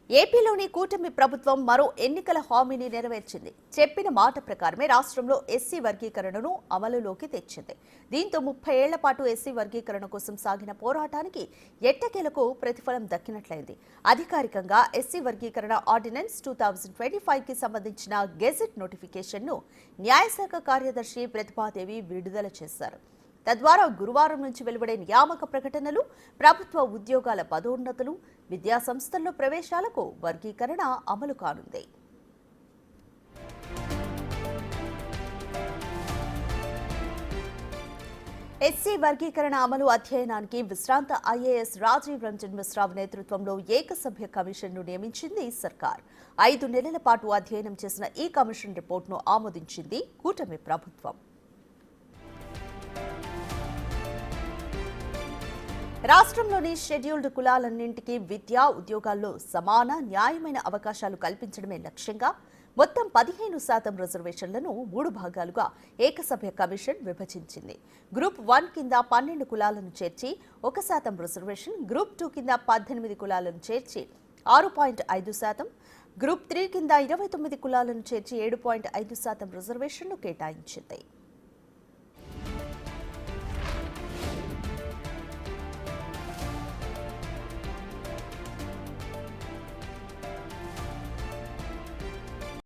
ఏపీలోని కూటమి ప్రభుత్వం మరో ఎన్నికల హామీని నెరవేర్చింది. చెప్పిన మాట ప్రకారమే రాష్ట్రంలో ఎస్సీ వర్గీకరణను అమలులోకి తెచ్చింది. దీంతో 30 ఏళ్ల పాటు ఎస్సీ వర్గీకరణ కోసం సాగిన పోరాటానికి ఎట్టకేలకు ప్రతిఫలం దక్కినట్లయింది. అధికారికంగా ఎస్సీ వర్గీకరణ ఆర్డినెన్స్ 2025కి సంబంధించిన గెజెట్ నోటిఫికేషన్ను న్యాయశాఖ కార్యదర్శి ప్రతిభాదేవి విడుదల చేశారు. తద్వారా గురువారం నుంచి వెలువడే నియామక ప్రకటనలు, ప్రభుత్వ ఉద్యోగాల పదోన్నతులు, విద్యా సంస్థల్లో ప్రవేశాలకు వర్గీకరణ అమలు కానుంది. ఎస్సీ వర్గీకరణ అమలు అధ్యయనానికి విశ్రాంత ఐఏఎస్ రాజీవ్ రంజన్ మిశ్రావ్ నేతృత్వంలో ఏకసభ్య కమిషన్ను నియమించింది సర్కార్. 5 నెలల పాటు అధ్యయనం చేసిన ఈ కమిషన్ రిపోర్టును ఆమోదించింది కూటమి ప్రభుత్వం. రాష్ట్రంలోని షెడ్యూల్డ్ కులాలన్నింటికీ విద్యా, ఉద్యోగాల్లో సమాన, న్యాయమైన అవకాశాలు కల్పించడమే లక్ష్యంగా మొత్తం 15% రిజర్వేషన్లను 3 భాగాలుగా ఏకసభ్య కమిషన్ విభజించింది. గ్రూప్ 1 కింద 12 కులాలను చేర్చి 1% రిజర్వేషన్, గ్రూప్ 2 కింద 18 కులాలను చేర్చి 6.5%, గ్రూప్ 3 కింద 29 కులాలను చేర్చి 7.5% రిజర్వేషన్ను కేటాయించింది.